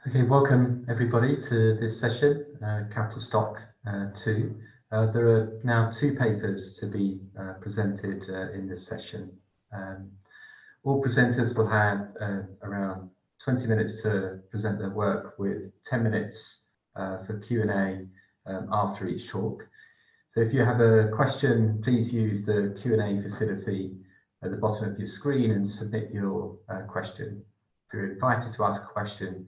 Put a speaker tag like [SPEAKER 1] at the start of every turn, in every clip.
[SPEAKER 1] Okay, welcome everybody to this session, Capital Stock 2. There are now 2 papers to be presented in this session. All presenters will have around 20 minutes to present their work with 10 minutes for Q&A after each talk. So if you have a question, please use the Q&A facility at the bottom of your screen and submit your question. If you're invited to ask a question,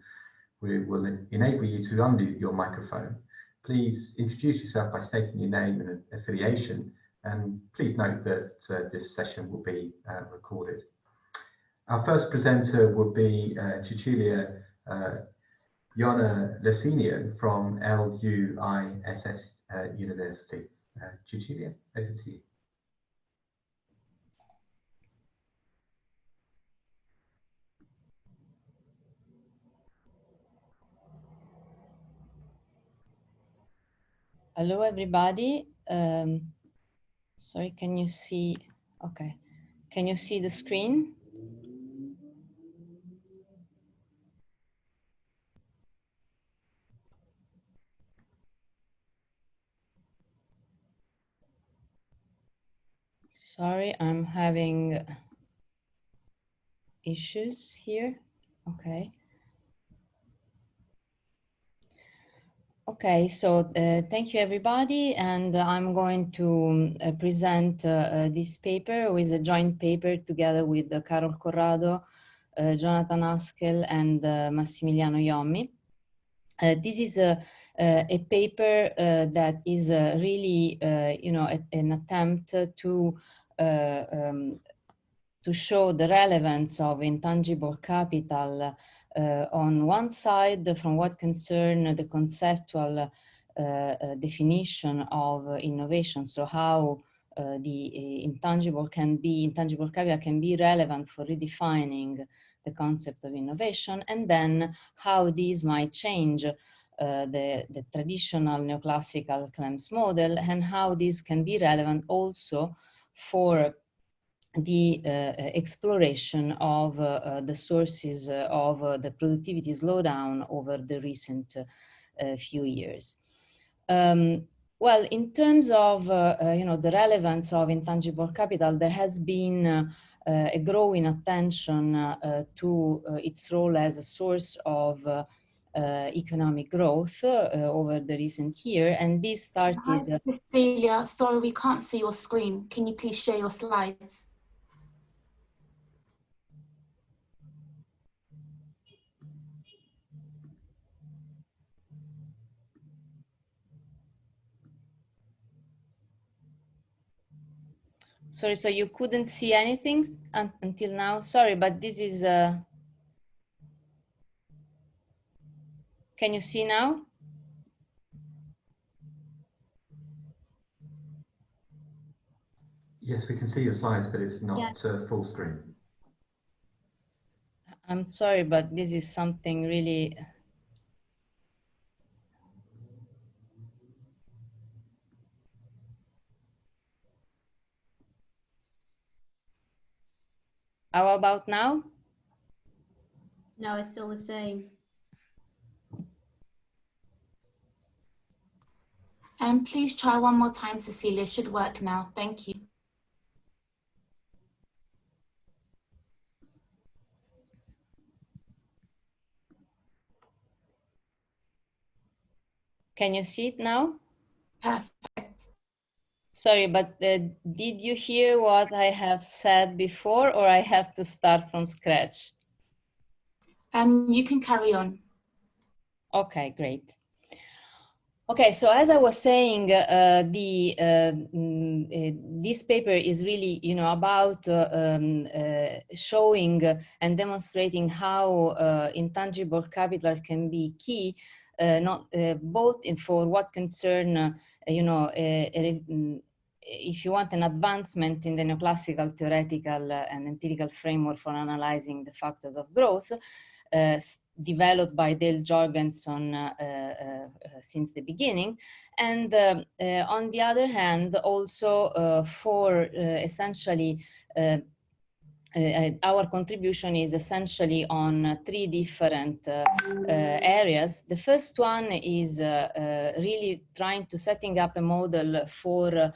[SPEAKER 1] we will enable you to unmute your microphone. Please introduce yourself by stating your name and affiliation, and please note that this session will be recorded. Our first presenter will be Cecilia Jona-Lasinio from LUISS University. Cecilia, over to you.
[SPEAKER 2] Hello, everybody. Sorry, can you see? Okay. Can you see the screen? Sorry, I'm having issues here. Okay. Okay, so thank you everybody, and I'm going to present this paper with a joint paper together with Carol Corrado, Jonathan Haskel, and Massimiliano Iommi. This is a paper that is really, an attempt to show the relevance of intangible capital on one side, from what concern the conceptual definition of innovation. So how the intangible capital can be relevant for redefining the concept of innovation, and then how these might change the traditional neoclassical KLEMS model, and how this can be relevant also for the exploration of the sources of the productivity slowdown over the recent few years. Well, in terms of the relevance of intangible capital, there has been a growing attention to its role as a source of economic growth over the recent year, and this started.
[SPEAKER 3] Hi, Cecilia, sorry, we can't see your screen. Can you please share your slides?
[SPEAKER 2] Sorry, so you couldn't see anything until now? Sorry, but this is... Can you see now?
[SPEAKER 1] Yes, we can see your slides, but it's not full screen.
[SPEAKER 2] I'm sorry, but this is something really... How about now?
[SPEAKER 4] No, it's still the same.
[SPEAKER 3] Please try one more time, Cecilia. Should work now. Thank you.
[SPEAKER 2] Can you see it now?
[SPEAKER 3] Perfect.
[SPEAKER 2] Sorry, but did you hear what I have said before, or I have to start from scratch?
[SPEAKER 3] You can carry on.
[SPEAKER 2] Okay, great. Okay, so as I was saying, this paper is really, about showing and demonstrating how intangible capital can be key, both for what concern, if you want an advancement in the neoclassical theoretical and empirical framework for analyzing the factors of growth, developed by Dale Jorgensen since the beginning, and on the other hand, also for essentially our contribution is essentially on three different areas. The first one is really trying to setting up a model for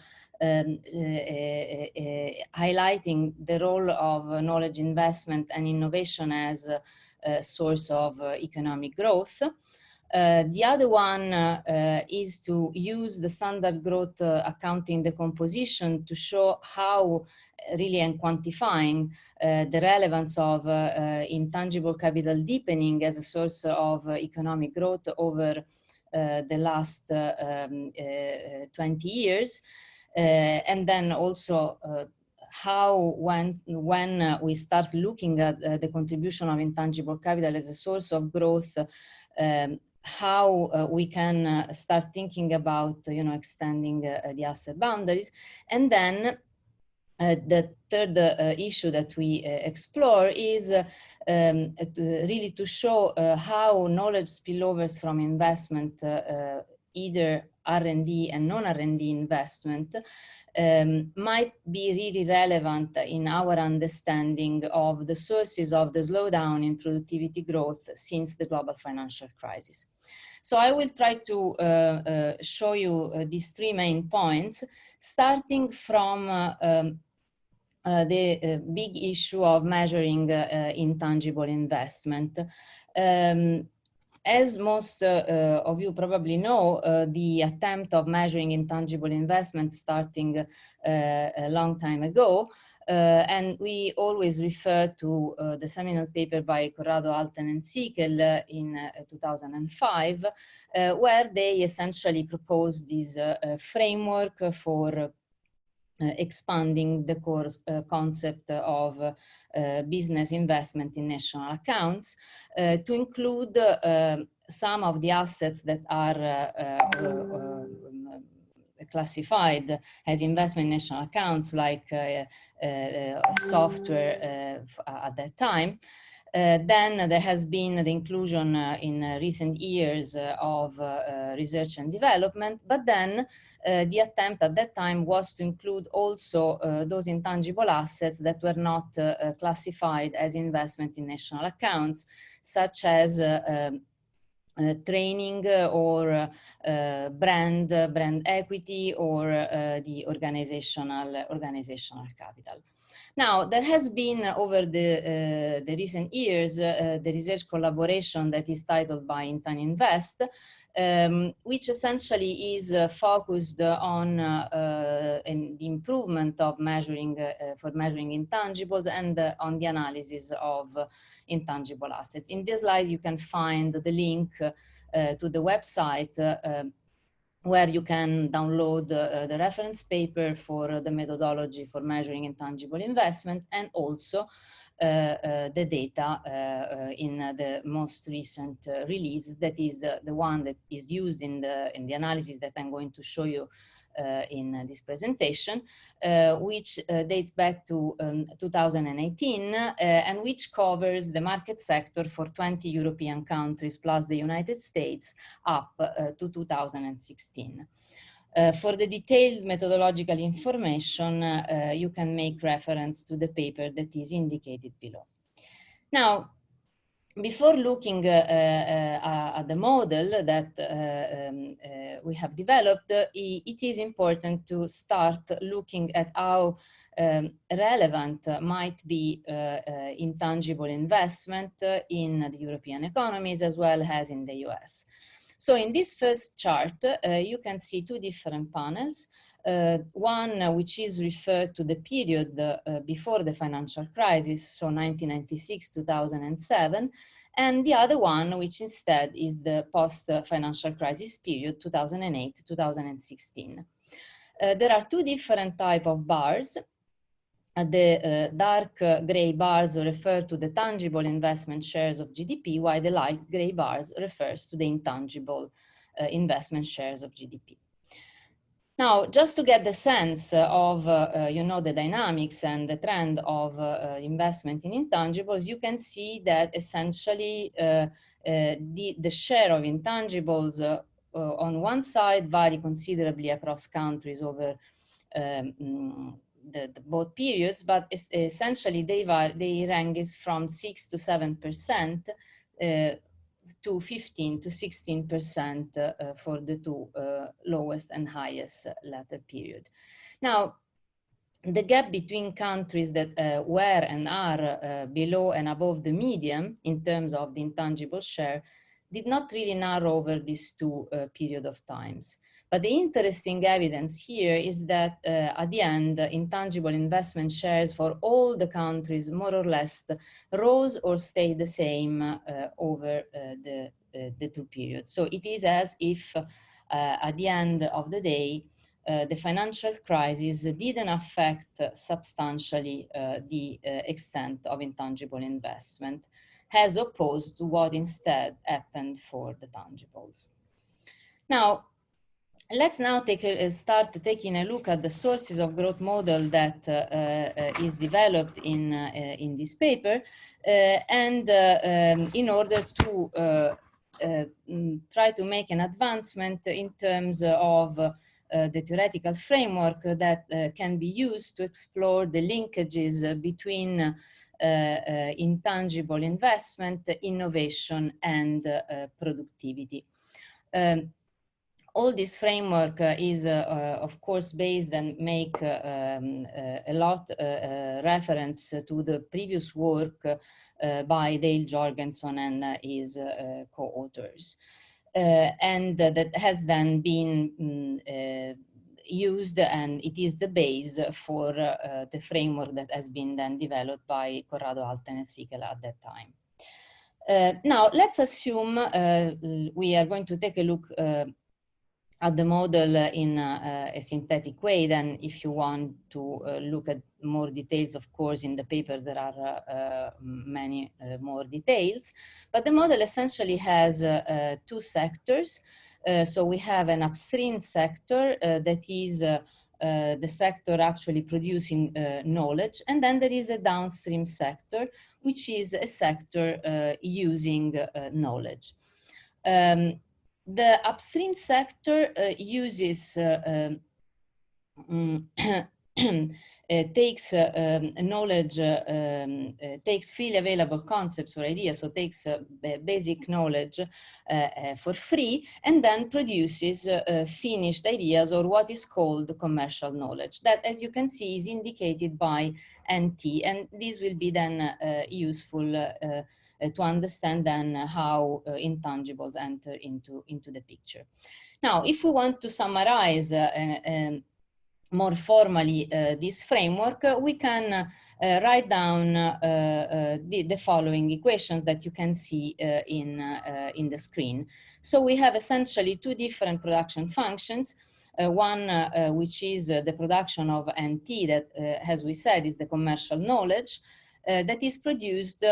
[SPEAKER 2] highlighting the role of knowledge investment and innovation as a source of economic growth. The other one is to use the standard growth accounting decomposition to show how really and quantifying the relevance of intangible capital deepening as a source of economic growth over the last 20 years. And then also how when we start looking at the contribution of intangible capital as a source of growth, how we can start thinking about extending the asset boundaries. And then the third issue that we explore is really to show how knowledge spillovers from investment, either R&D and non-R&D investment, might be really relevant in our understanding of the sources of the slowdown in productivity growth since the global financial crisis. So I will try to show you these three main points, starting from the big issue of measuring intangible investment. As most of you probably know, the attempt of measuring intangible investment starting a long time ago, and we always refer to the seminal paper by Corrado, Alten, and Haskel in 2005, where they essentially proposed this framework for expanding the core concept of business investment in national accounts to include some of the assets that are classified as investment in national accounts, like software at that time. Then there has been the inclusion in recent years of research and development, but then the attempt at that time was to include also those intangible assets that were not classified as investment in national accounts, such as training or brand equity or the organizational capital. Now, there has been over the recent years the research collaboration that is titled by Intanginvest, which essentially is focused on the improvement of measuring for measuring intangibles and on the analysis of intangible assets. In this slide, you can find the link to the website where you can download the reference paper for the methodology for measuring intangible investment, and also the data in the most recent release, that is the one that is used in the analysis that I'm going to show you in this presentation, which dates back to 2018 and which covers the market sector for 20 European countries plus the United States up to 2016. For the detailed methodological information, you can make reference to the paper that is indicated below. Now, before looking at the model that we have developed, it is important to start looking at how relevant might be intangible investment in the European economies as well as in the US. So in this first chart, you can see two different panels. One which is referred to the period before the financial crisis, so 1996-2007, and the other one which instead is the post-financial crisis period, 2008-2016. There are two different types of bars. The dark gray bars refer to the tangible investment shares of GDP, while the light gray bars refers to the intangible investment shares of GDP. Now, just to get the sense of, the dynamics and the trend of investment in intangibles, you can see that essentially the share of intangibles on one side vary considerably across countries over both periods, but essentially they ranges from 6 to 7% to 15 to 16% for the two lowest and highest latter period. Now, the gap between countries that were and are below and above the median in terms of the intangible share did not really narrow over these two period of times. But the interesting evidence here is that at the end, intangible investment shares for all the countries more or less rose or stayed the same over the two periods. So it is as if at the end of the day, the financial crisis didn't affect substantially the extent of intangible investment, as opposed to what instead happened for the tangibles. Now, let's now start taking a look at the sources of growth model that is developed in this paper, and in order to try to make an advancement in terms of the theoretical framework that can be used to explore the linkages between intangible investment, innovation, and productivity. All this framework is, of course, based and make a lot reference to the previous work by Dale Jorgensen and his co-authors. And that has then been used, and it is the base for the framework that has been then developed by Corrado, Alten, and Haskel at that time. Now, let's assume we are going to take a look at the model in a synthetic way. Then if you want to look at more details, of course, in the paper there are many more details. But the model essentially has two sectors. So we have an upstream sector that is the sector actually producing knowledge. And then there is a downstream sector, which is a sector using knowledge. The upstream sector uses takes knowledge, takes freely available concepts or ideas, so takes basic knowledge for free, and then produces finished ideas, or what is called commercial knowledge. That, as you can see, is indicated by NT, and this will be then useful to understand then how intangibles enter into the picture. Now, if we want to summarize more formally this framework, we can write down the following equations that you can see in the screen. So we have essentially two different production functions. One which is the production of NT that, as we said, is the commercial knowledge that is produced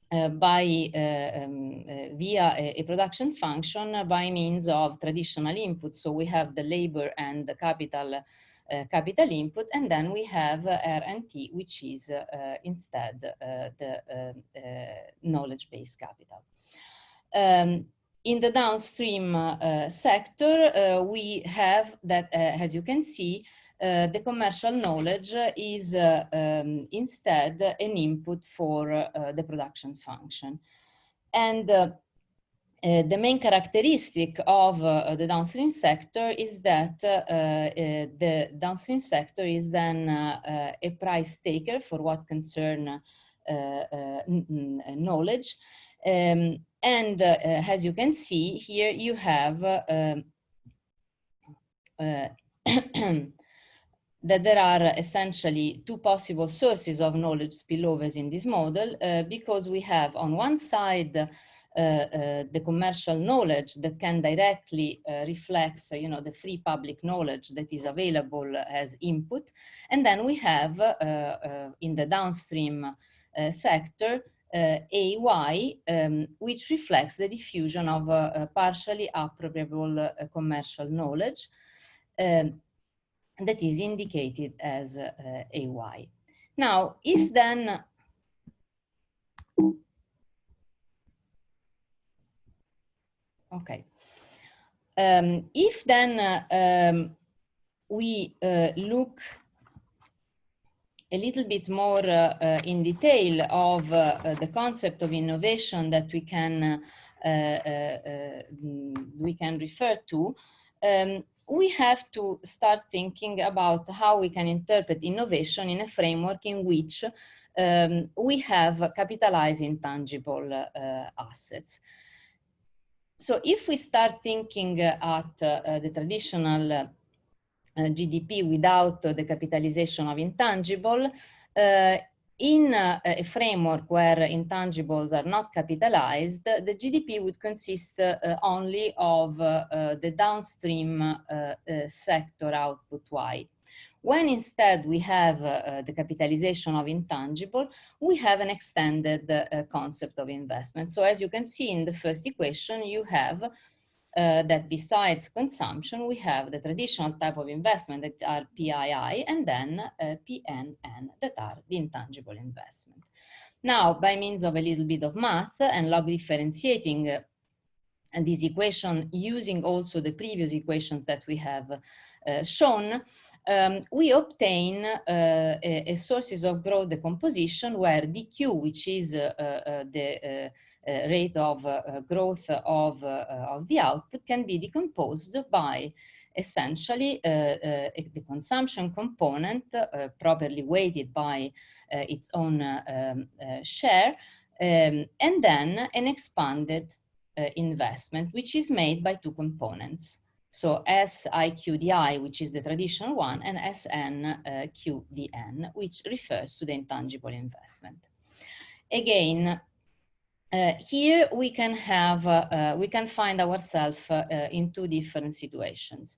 [SPEAKER 2] via a production function by means of traditional input. So we have the labor and the capital input, and then we have R&T, which is instead the knowledge-based capital. In the downstream sector, we have that, as you can see, the commercial knowledge is instead an input for the production function. And the main characteristic of the downstream sector is that the downstream sector is then a price taker for what concern knowledge. And as you can see here, you have that there are essentially two possible sources of knowledge spillovers in this model, because we have on one side the commercial knowledge that can directly reflect, the free public knowledge that is available as input, and then we have in the downstream sector AY, which reflects the diffusion of partially appropriable commercial knowledge. That is indicated as AY. Now, if then if then we look a little bit more in detail of the concept of innovation that we can refer to, we have to start thinking about how we can interpret innovation in a framework in which we have capitalized intangible assets. So if we start thinking at the traditional GDP without the capitalization of intangible, in a framework where intangibles are not capitalized, the GDP would consist only of the downstream sector output Y. When instead we have the capitalization of intangible, we have an extended concept of investment. So as you can see in the first equation, you have that besides consumption, we have the traditional type of investment that are PII and then PNN that are the intangible investment. Now, by means of a little bit of math and log differentiating this equation using also the previous equations that we have shown, we obtain a sources of growth decomposition where DQ, which is the rate of growth of the output, can be decomposed by essentially the consumption component properly weighted by its own share, and then an expanded investment, which is made by two components. So SIQDI, which is the traditional one, and SNQDN, which refers to the intangible investment. Again, here we can have, we can find ourselves in two different situations.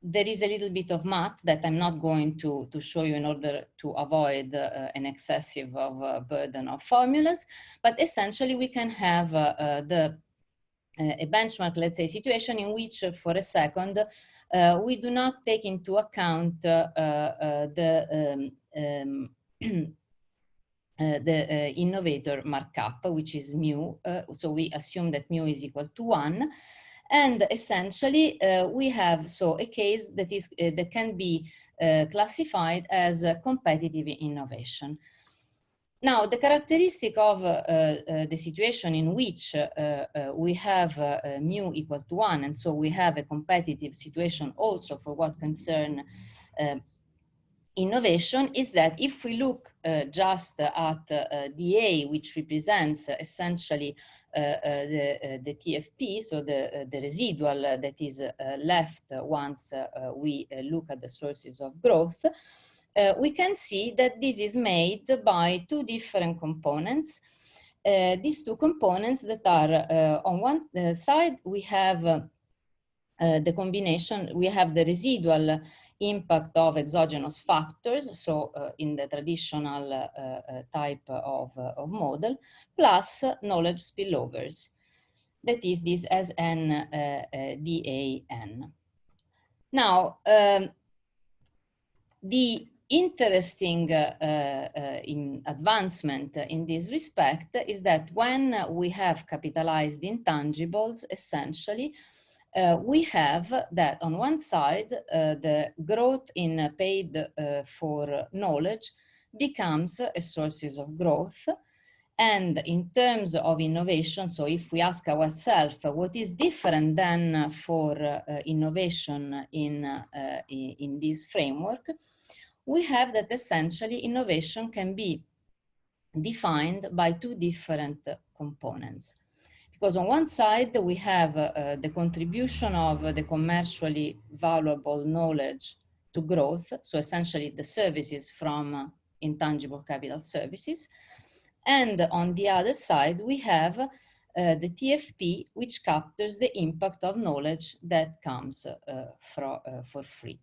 [SPEAKER 2] There is a little bit of math that I'm not going to show you in order to avoid an excessive burden of formulas, but essentially we can have a benchmark, let's say, situation in which for a second we do not take into account the innovator markup, which is mu. So we assume that mu is equal to 1. And essentially, we have a case that is that can be classified as a competitive innovation. Now, the characteristic of the situation in which we have mu equal to 1, and so we have a competitive situation also for what concern innovation, is that if we look just at DA, which represents essentially the TFP, so the residual that is left once we look at the sources of growth, we can see that this is made by two different components. These two components that are on one side, we have the combination, we have the residual impact of exogenous factors, so in the traditional type of model, plus knowledge spillovers. That is this SNDAN. Now, the interesting advancement in this respect is that when we have capitalized intangibles, essentially, we have that on one side, the growth in paid for knowledge becomes a sources of growth. And in terms of innovation, so if we ask ourselves what is different than for innovation in this framework, we have that essentially innovation can be defined by two different components. Because on one side, we have the contribution of the commercially valuable knowledge to growth, so essentially the services from intangible capital services. And on the other side, we have the TFP, which captures the impact of knowledge that comes for free.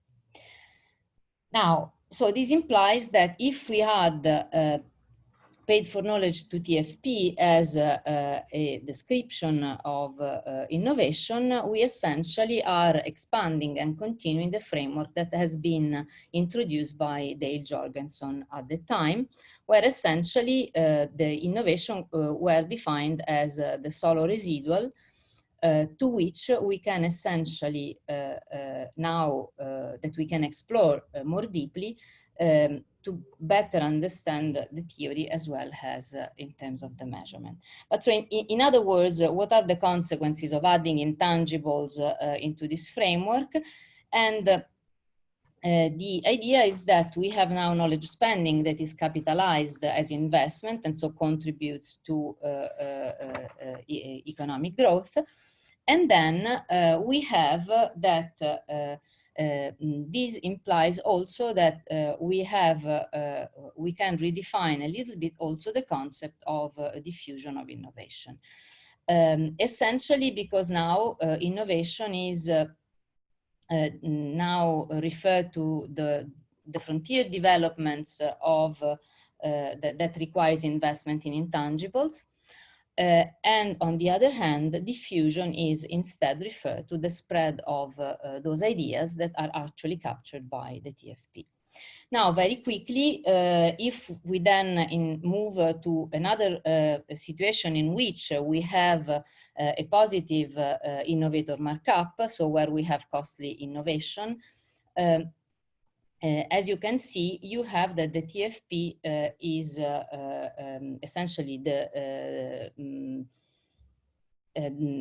[SPEAKER 2] Now, so this implies that if we add paid for knowledge to TFP as a description of innovation, we essentially are expanding and continuing the framework that has been introduced by Dale Jorgensen at the time, where essentially the innovation were defined as the solo residual to which we can essentially, now that we can explore more deeply, to better understand the theory as well as in terms of the measurement. But so in other words, what are the consequences of adding intangibles into this framework? And the idea is that we have now knowledge spending that is capitalized as investment and so contributes to economic growth. And then we have that this implies also that we can redefine a little bit also the concept of diffusion of innovation. Essentially because now innovation is now referred to the frontier developments of that requires investment in intangibles. And on the other hand, diffusion is instead referred to the spread of those ideas that are actually captured by the TFP. Now, very quickly, if we then move to another situation in which we have a positive innovator markup, so where we have costly innovation, as you can see, you have that the TFP is essentially the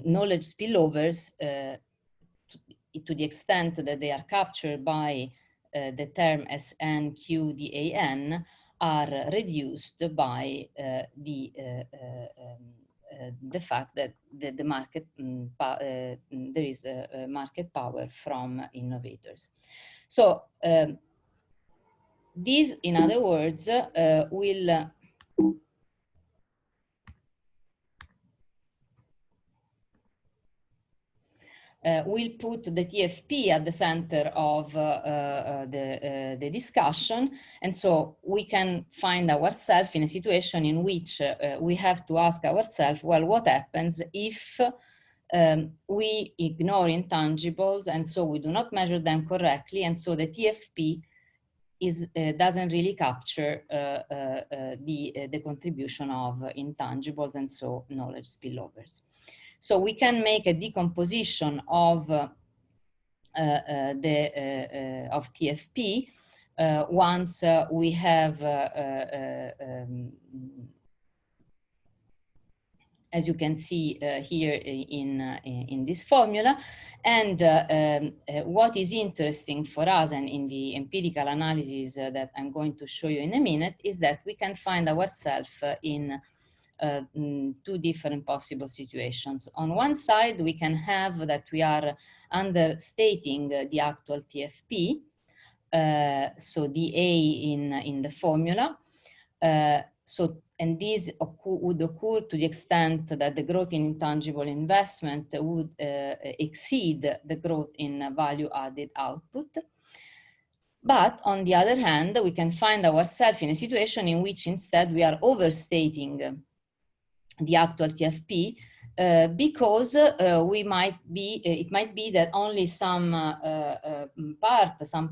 [SPEAKER 2] knowledge spillovers to the extent that they are captured by the term SNQDAN are reduced by the fact that the market there is a market power from innovators. So this, in other words, will put the TFP at the center of the discussion. And so we can find ourselves in a situation in which we have to ask ourselves, well, what happens if we ignore intangibles and so we do not measure them correctly, and so the TFP doesn't really capture the contribution of intangibles and so knowledge spillovers. So we can make a decomposition of TFP once we have, as you can see here in this formula. And what is interesting for us, and in the empirical analysis that I'm going to show you in a minute, is that we can find ourselves in two different possible situations. On one side, we can have that we are understating the actual TFP, so the A in the formula. And this would occur to the extent that the growth in intangible investment would exceed the growth in value-added output. But on the other hand, we can find ourselves in a situation in which instead we are overstating the actual TFP because it might be that only some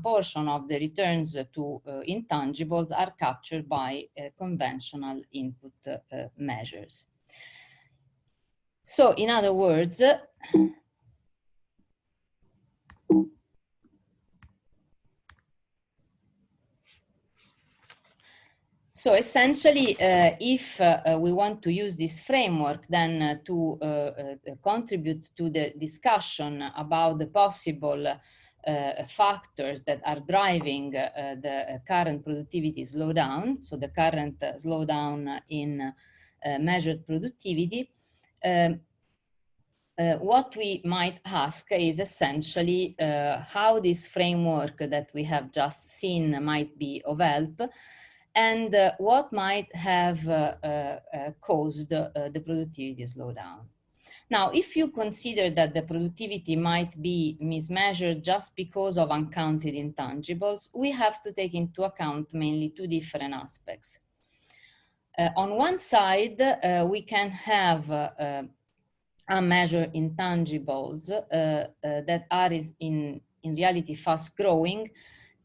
[SPEAKER 2] portion of the returns to intangibles are captured by conventional input measures. So in other words, so essentially, if we want to use this framework then to contribute to the discussion about the possible factors that are driving the current productivity slowdown, so the current slowdown in measured productivity, what we might ask is essentially how this framework that we have just seen might be of help, and what might have caused the productivity slowdown. Now, if you consider that the productivity might be mismeasured just because of uncounted intangibles, we have to take into account mainly two different aspects. On one side, we can have unmeasured intangibles that are in reality fast growing,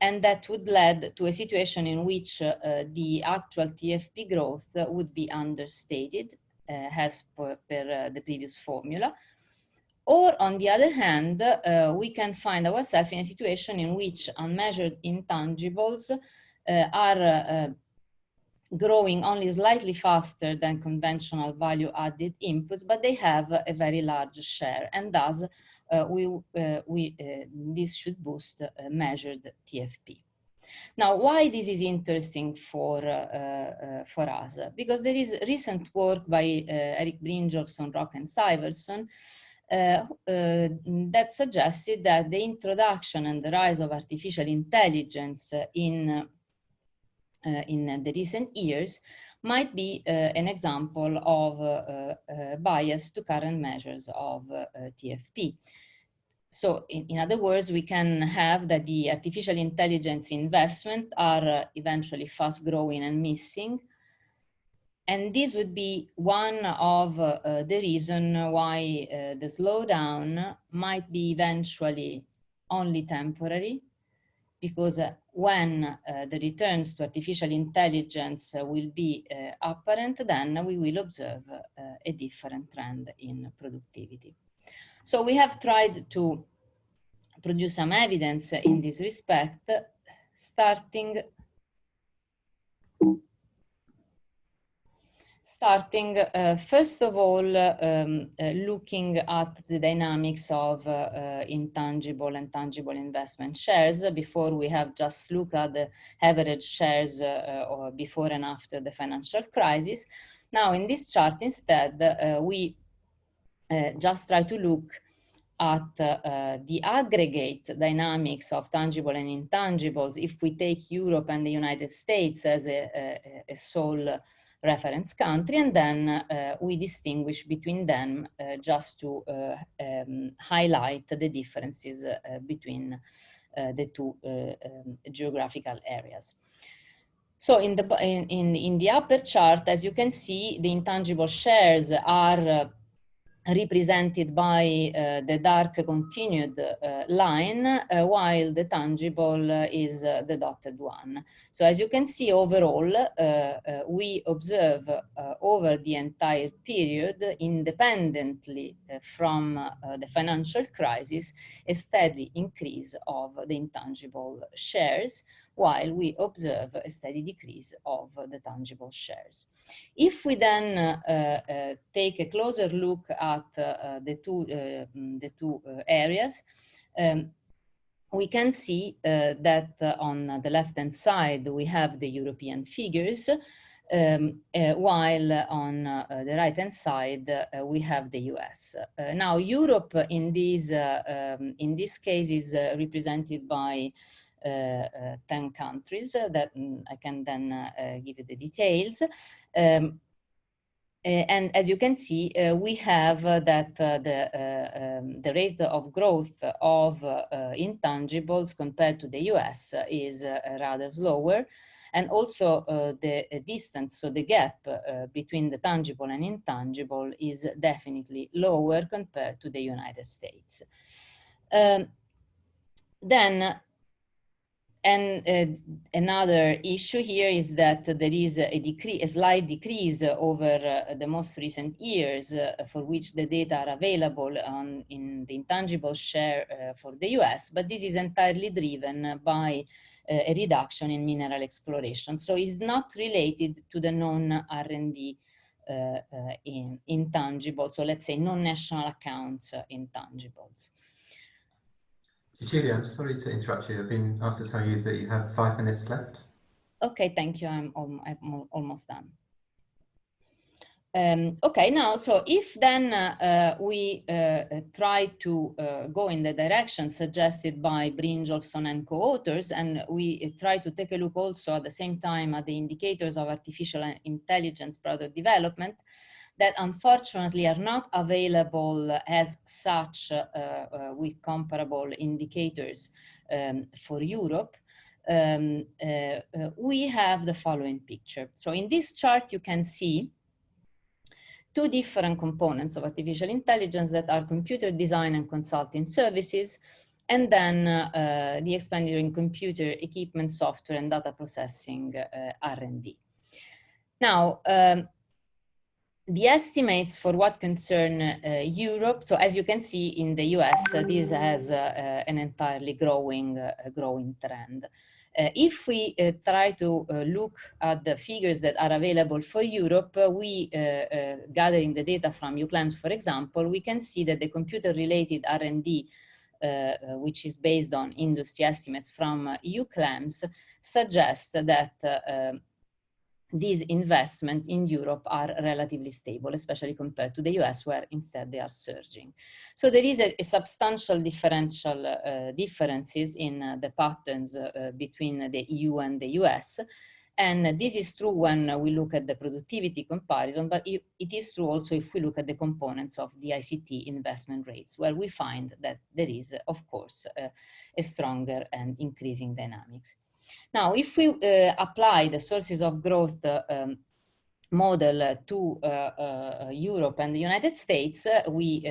[SPEAKER 2] and that would lead to a situation in which the actual TFP growth would be understated as per the previous formula. Or on the other hand, we can find ourselves in a situation in which unmeasured intangibles are growing only slightly faster than conventional value-added inputs, but they have a very large share, and thus this should boost measured TFP. Now, why this is interesting for us? Because there is recent work by Eric Brynjolfsson, Rock and Syverson that suggested that the introduction and the rise of artificial intelligence in the recent years might be an example of bias to current measures of TFP. So in other words, we can have that the artificial intelligence investment are eventually fast growing and missing. And this would be one of the reason why the slowdown might be eventually only temporary, because when the returns to artificial intelligence will be apparent, then we will observe a different trend in productivity. So we have tried to produce some evidence in this respect, starting first of all, looking at the dynamics of intangible and tangible investment shares. Before, we have just looked at the average shares or before and after the financial crisis. Now, in this chart, instead, we just try to look at the aggregate dynamics of tangible and intangibles if we take Europe and the United States as a sole reference country, and then we distinguish between them just to highlight the differences between the two geographical areas. So in the upper chart, as you can see, the intangible shares are represented by the dark continued line, while the tangible is the dotted one. So as you can see, overall, we observe over the entire period, independently from the financial crisis, a steady increase of the intangible shares, while we observe a steady decrease of the tangible shares. If we then take a closer look at the two areas, we can see that on the left-hand side we have the European figures, while on the right-hand side we have the US. Now, Europe in this case is represented by 10 countries that I can then give you the details. And as you can see, we have that the rate of growth of intangibles compared to the US is rather slower. And also the distance, so the gap between the tangible and intangible is definitely lower compared to the United States. Another issue here is that there is a slight decrease over the most recent years for which the data are available in the intangible share for the US, but this is entirely driven by a reduction in mineral exploration. So it's not related to the non-R&D intangibles, so let's say non-national accounts intangibles.
[SPEAKER 1] Cecilia, I'm sorry to interrupt you. I've been asked to tell you that you have 5 minutes left.
[SPEAKER 2] Okay, thank you. I'm almost done. Okay, now, so if then we try to go in the direction suggested by Brynjolfsson and co-authors, and we try to take a look also at the same time at the indicators of artificial intelligence product development, that unfortunately are not available as such with comparable indicators for Europe, we have the following picture. So in this chart, you can see two different components of artificial intelligence that are computer design and consulting services, and then the expenditure in computer equipment, software, and data processing R&D. Now, The estimates for what concern Europe, so as you can see in the US, this has an entirely growing trend. If we try to look at the figures that are available for Europe, we gathering the data from KLEMS, for example, we can see that the computer-related R&D, which is based on industry estimates from EU KLEMS, suggests that these investments in Europe are relatively stable, especially compared to the US, where instead they are surging. So there is a substantial differences in the patterns between the EU and the US. And this is true when we look at the productivity comparison, but it is true also if we look at the components of the ICT investment rates, where we find that there is, of course, a stronger and increasing dynamics. Now, if we apply the sources of growth model to Europe and the United States, we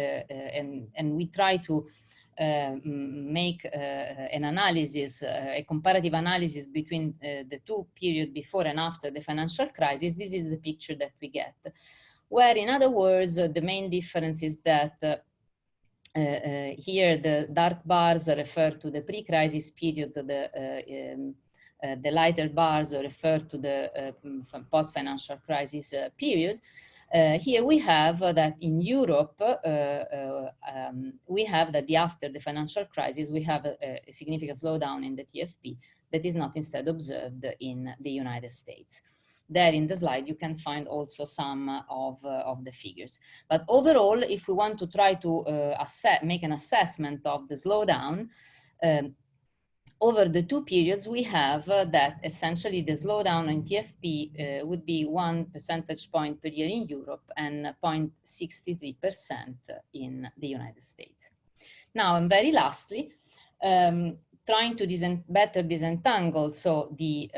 [SPEAKER 2] try to make an analysis, a comparative analysis between the two periods before and after the financial crisis. This is the picture that we get, where, in other words, the main difference is that here the dark bars refer to the pre-crisis period, the lighter bars refer to the post-financial crisis period. Here we have that in Europe, we have that after the financial crisis, we have a significant slowdown in the TFP that is not instead observed in the United States. There in the slide, you can find also some of the figures. But overall, if we want to try to make an assessment of the slowdown, over the two periods, we have that essentially the slowdown in TFP would be 1 percentage point per year in Europe and 0.63% in the United States. Now, and very lastly, trying to better disentangle the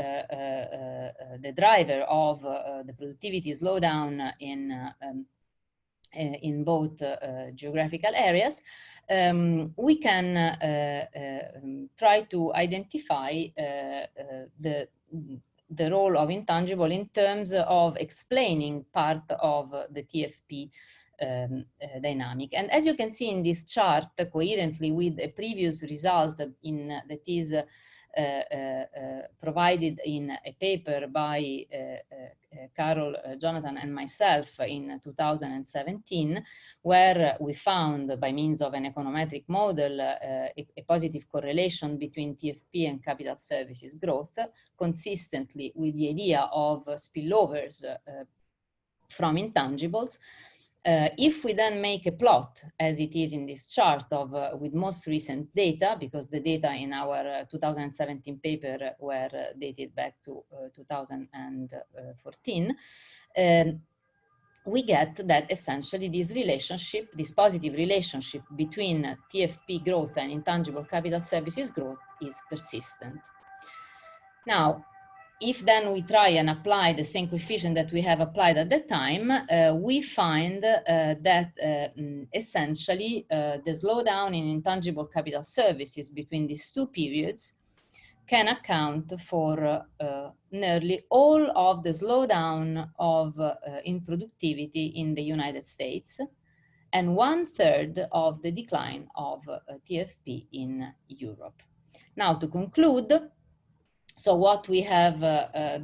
[SPEAKER 2] driver of the productivity slowdown in both geographical areas, we can try to identify the role of intangible in terms of explaining part of the TFP dynamic. And as you can see in this chart, coherently with a previous result that is provided in a paper by Carol, Jonathan, and myself in 2017, where we found, by means of an econometric model, a positive correlation between TFP and capital services growth, consistently with the idea of spillovers from intangibles. If we then make a plot, as it is in this chart, with most recent data, because the data in our 2017 paper were dated back to 2014, we get that essentially this relationship, this positive relationship between TFP growth and intangible capital services growth is persistent. Now, if then we try and apply the same coefficient that we have applied at the time, we find that essentially the slowdown in intangible capital services between these two periods can account for nearly all of the slowdown in productivity in the United States and 1/3 of the decline of TFP in Europe. Now, to conclude, so what we have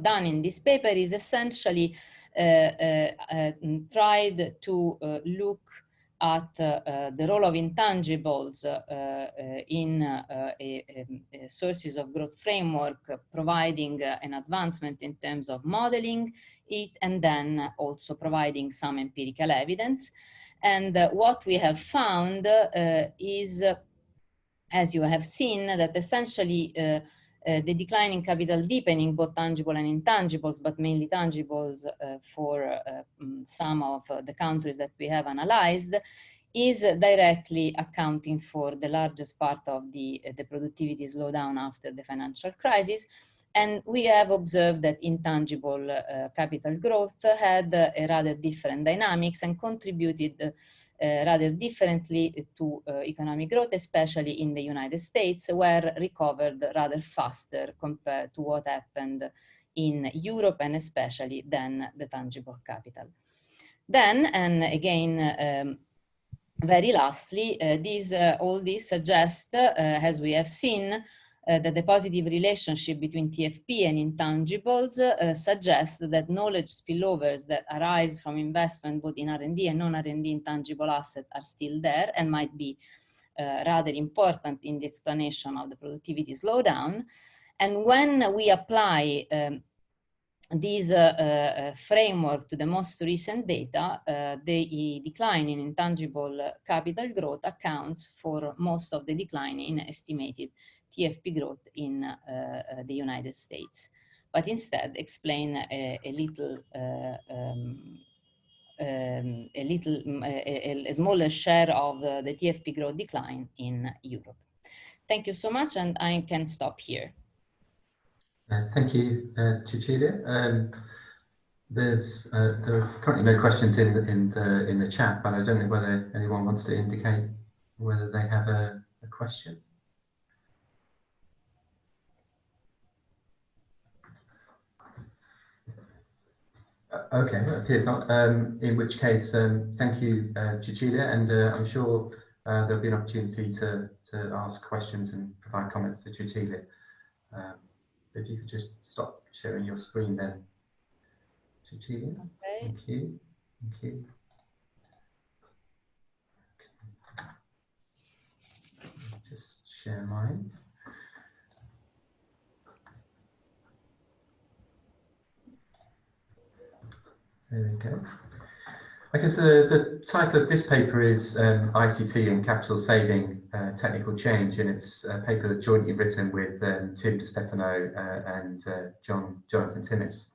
[SPEAKER 2] done in this paper is essentially tried to look at the role of intangibles in a sources of growth framework, providing an advancement in terms of modeling it, and then also providing some empirical evidence. And what we have found is, as you have seen, that essentially the decline in capital deepening, both tangible and intangibles, but mainly tangibles for some of the countries that we have analyzed, is directly accounting for the largest part of the productivity slowdown after the financial crisis. And we have observed that intangible capital growth had a rather different dynamics and contributed rather differently to economic growth, especially in the United States, where recovered rather faster compared to what happened in Europe and especially than the tangible capital. Then, and again, very lastly, all this suggests, as we have seen, that the positive relationship between TFP and intangibles suggests that knowledge spillovers that arise from investment both in R&D and non-R&D intangible assets are still there and might be rather important in the explanation of the productivity slowdown. And when we apply this framework to the most recent data, the decline in intangible capital growth accounts for most of the decline in estimated TFP growth in the United States, but instead explain a smaller share of the TFP growth decline in Europe. Thank you so much, and I can stop here.
[SPEAKER 1] Thank you, Cecilia. There are currently no questions in the chat, but I don't know whether anyone wants to indicate whether they have a question. Okay, it appears not. In which case, thank you, Cecilia, and I'm sure there'll be an opportunity to ask questions and provide comments to Cecilia. If you could just stop sharing your screen then, Cecilia. Okay. Thank you. Thank you. Just share mine. There we go. I guess the title of this paper is ICT and Capital Saving Technical Change, and it's a paper that's jointly written with Tim De Stefano and Jonathan Timmis.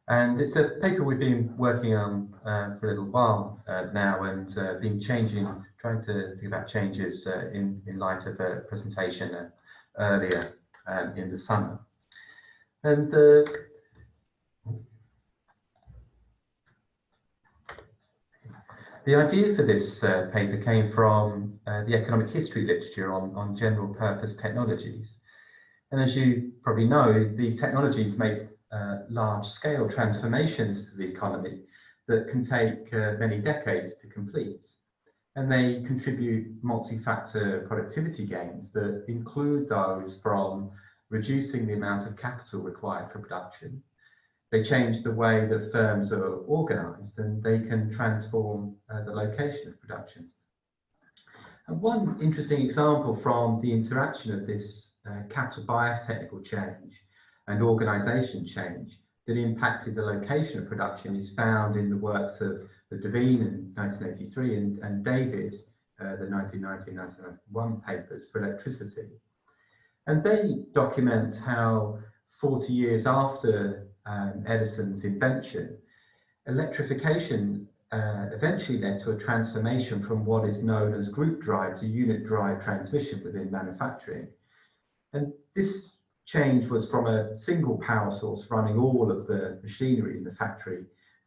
[SPEAKER 1] And it's a paper we've been working on for a little while now, and been trying to think about changes in light of a presentation earlier in the summer. And the idea for this paper came from the economic history literature on general purpose technologies. And as you probably know, these technologies make large scale transformations to the economy that can take many decades to complete. And they contribute multi-factor productivity gains that include those from reducing the amount of capital required for production. They change the way that firms are organized, and they can transform the location of production. And one interesting example from the interaction of this capital bias technical change and organization change that impacted the location of production is found in the works of Devine in 1983 and David, the 1990-1991 papers for electricity. And they document how 40 years after Edison's invention, electrification eventually led to a transformation from what is known as group drive to unit drive transmission within manufacturing. And this change was from a single power source running all of the machinery in the factory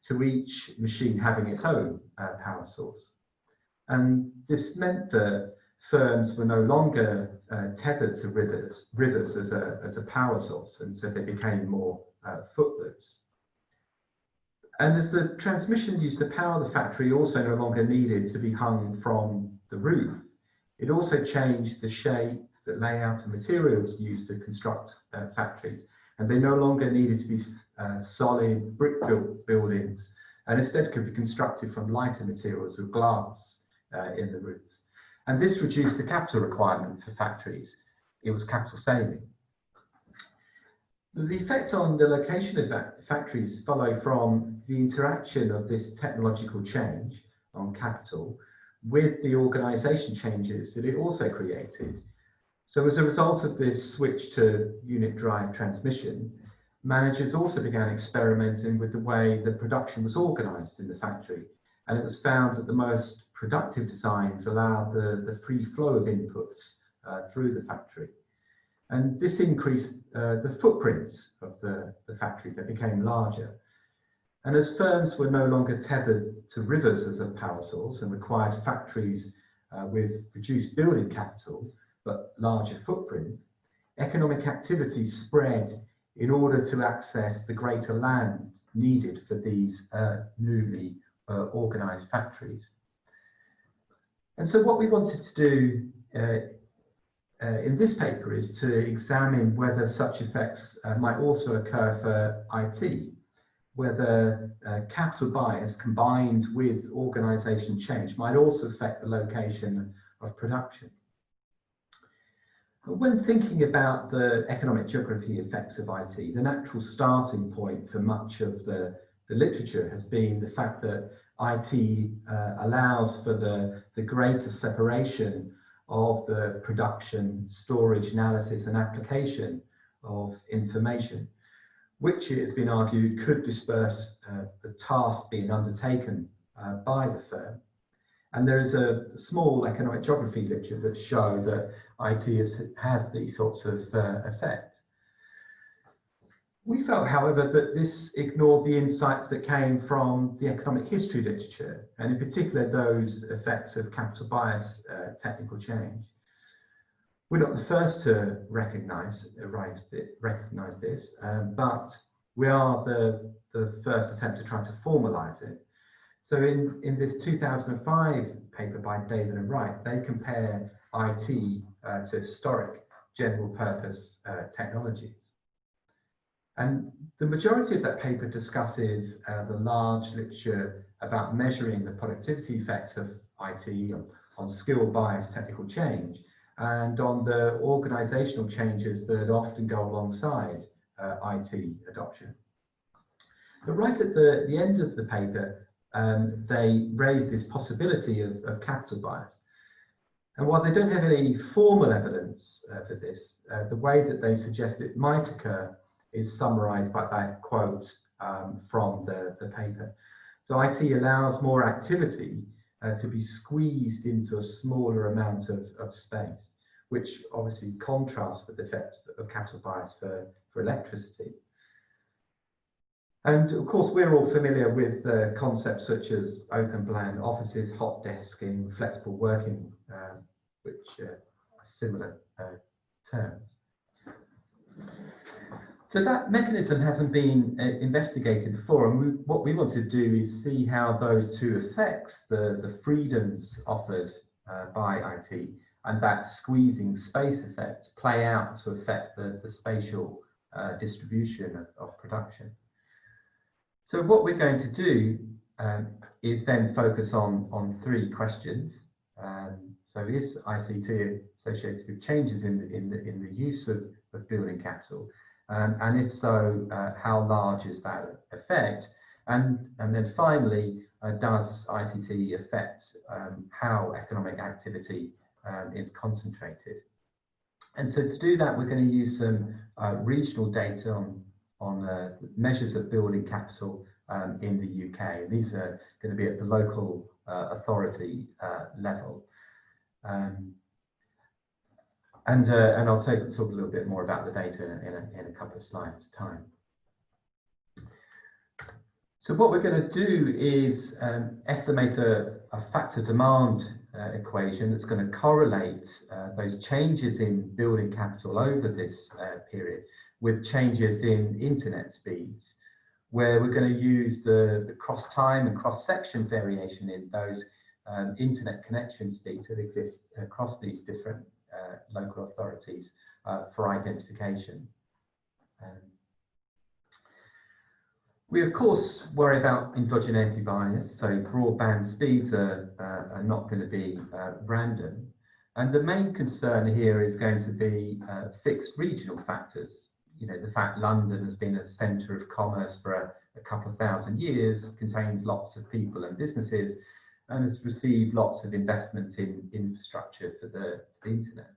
[SPEAKER 1] to each machine having its own power source. And this meant that firms were no longer tethered to rivers as a power source, and so they became more footloose. And as the transmission used to power the factory also no longer needed to be hung from the roof, it also changed the shape, the layout and materials used to construct factories, and they no longer needed to be solid brick-built buildings, and instead could be constructed from lighter materials with glass in the roofs. And this reduced the capital requirement for factories. It was capital saving. The effect on the location of factories follow from the interaction of this technological change on capital with the organisation changes that it also created. So as a result of this switch to unit drive transmission, managers also began experimenting with the way that production was organised in the factory. And it was found that the most productive designs allowed the free flow of inputs through the factory. And this increased the footprints of the factory that became larger. And as firms were no longer tethered to rivers as a power source and required factories with reduced building capital, but larger footprint, economic activity spread in order to access the greater land needed for these newly organised factories. And so what we wanted to do in this paper is to examine whether such effects might also occur for IT, whether capital bias combined with organisation change might also affect the location of production. When thinking about the economic geography effects of IT, the natural starting point for much of the literature has been the fact that IT allows for the greater separation of the production, storage, analysis and application of information, which it has been argued could disperse the task being undertaken by the firm. And there is a small economic geography literature that show that IT has these sorts of effects. We felt, however, that this ignored the insights that came from the economic history literature, and in particular those effects of capital bias, technical change. We're not the first to recognise this, but we are the first attempt to try to formalise it. So in this 2005 paper by David and Wright, they compare IT to historic general purpose technologies. And the majority of that paper discusses the large literature about measuring the productivity effects of IT on skill bias technical change and on the organisational changes that often go alongside IT adoption. But right at the end of the paper, they raise this possibility of capital bias. And while they don't have any formal evidence for this, the way that they suggest it might occur is summarised by that quote from the paper. So IT allows more activity to be squeezed into a smaller amount of space, which obviously contrasts with the effect of capital bias for electricity. And of course, we're all familiar with concepts such as open plan offices, hot desking, flexible working, which are similar terms. So that mechanism hasn't been investigated before, and what we want to do is see how those two effects, the freedoms offered by IT and that squeezing space effect, play out to affect the spatial distribution of production. So what we're going to do is then focus on three questions. So is ICT associated with changes in the use of building capital? And if so, how large is that effect? And then finally, does ICT affect how economic activity is concentrated? And so to do that, we're going to use some regional data on measures of building capital in the UK. And these are going to be at the local authority level. And I'll talk a little bit more about the data in a couple of slides' time. So what we're going to do is estimate a factor demand equation that's going to correlate those changes in building capital over this period with changes in internet speeds, where we're going to use the cross-time and cross-section variation in those internet connection speeds that exist across these different local authorities for identification. We of course worry about endogeneity bias, so broadband speeds are not going to be random, and the main concern here is going to be fixed regional factors. You know, the fact London has been a centre of commerce for a couple of thousand years, contains lots of people and businesses, and has received lots of investment in infrastructure for the internet.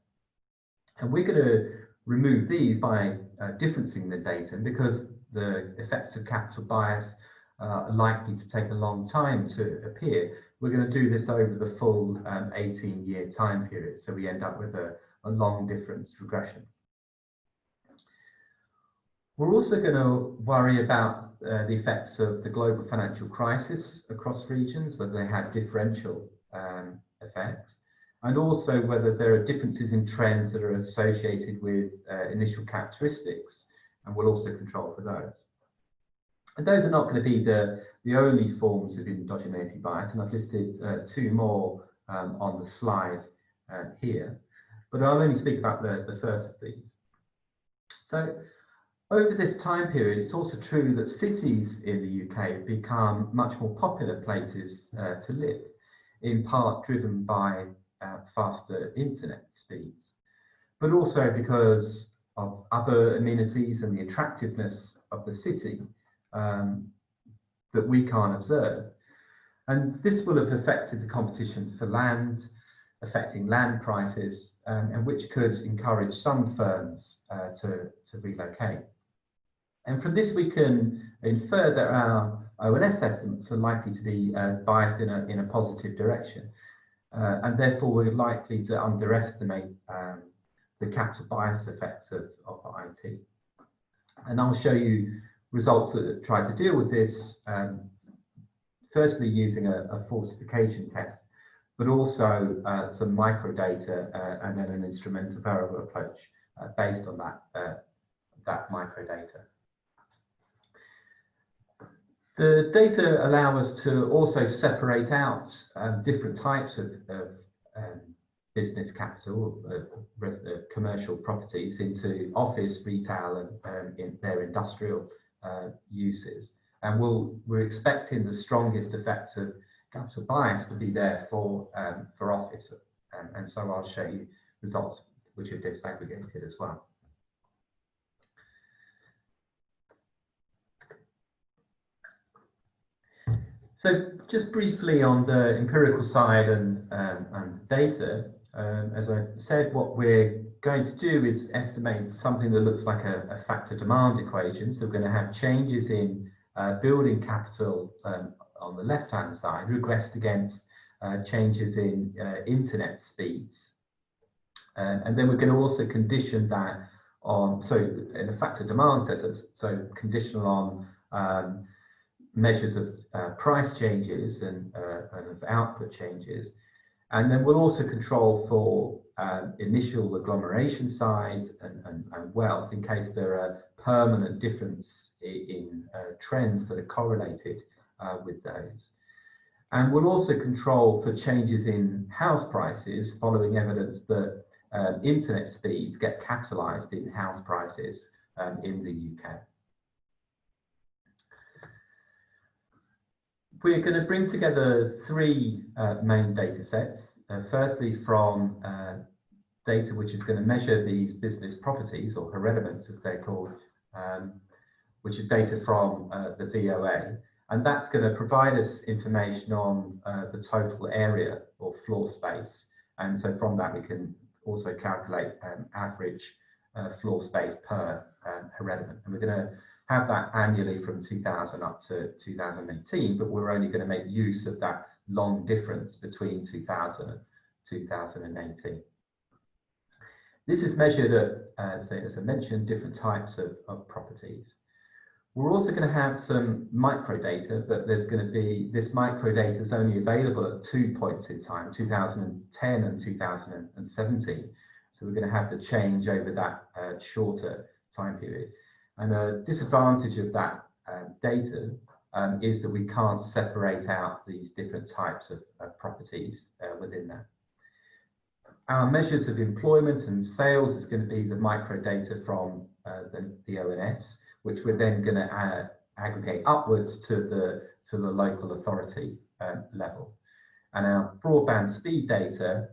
[SPEAKER 1] And we're going to remove these by differencing the data, because the effects of capital bias are likely to take a long time to appear. We're going to do this over the full 18-year time period, so we end up with a long difference regression. We're also going to worry about the effects of the global financial crisis across regions, whether they have differential effects, and also whether there are differences in trends that are associated with initial characteristics, and we'll also control for those. And those are not going to be the the only forms of endogeneity bias, and I've listed two more on the slide here, but I'll only speak about the first of these. So over this time period, it's also true that cities in the UK have become much more popular places to live, in part driven by faster internet speeds, but also because of other amenities and the attractiveness of the city that we can't observe. And this will have affected the competition for land, affecting land prices, and which could encourage some firms to relocate. And from this we can infer that our ONS estimates are likely to be biased in a positive direction, and therefore we're likely to underestimate the capital bias effects of IT. And I'll show you results that try to deal with this, firstly using a falsification test, but also some microdata and then an instrumental variable approach based on that microdata. The data allow us to also separate out different types of business capital, commercial properties, into office, retail, and in their industrial uses. And we're expecting the strongest effects of capital bias to be there for office. And so I'll show you results which are disaggregated as well. So just briefly on the empirical side and data, as I said, what we're going to do is estimate something that looks like a factor demand equation. So we're going to have changes in building capital on the left-hand side regressed against changes in internet speeds. And then we're going to also condition that on, so in a factor demand setup, so conditional on measures of price changes and of output changes. And then we'll also control for initial agglomeration size and wealth in case there are permanent difference in trends that are correlated with those. And we'll also control for changes in house prices following evidence that internet speeds get capitalized in house prices in the UK. We're going to bring together three main data sets. Firstly, from data which is going to measure these business properties, or herediments as they're called, which is data from the VOA. And that's going to provide us information on the total area or floor space. And so from that, we can also calculate average floor space per herediment. And we're going to have that annually from 2000 up to 2018, but we're only going to make use of that long difference between 2000 and 2018. This is measured at, as I mentioned, different types of properties. We're also going to have some microdata, but there's going to be, this microdata is only available at 2 points in time, 2010 and 2017. So we're going to have the change over that shorter time period. And a disadvantage of that data is that we can't separate out these different types of properties within that. Our measures of employment and sales is going to be the microdata from the ONS, which we're then going to aggregate upwards to the local authority level. And our broadband speed data,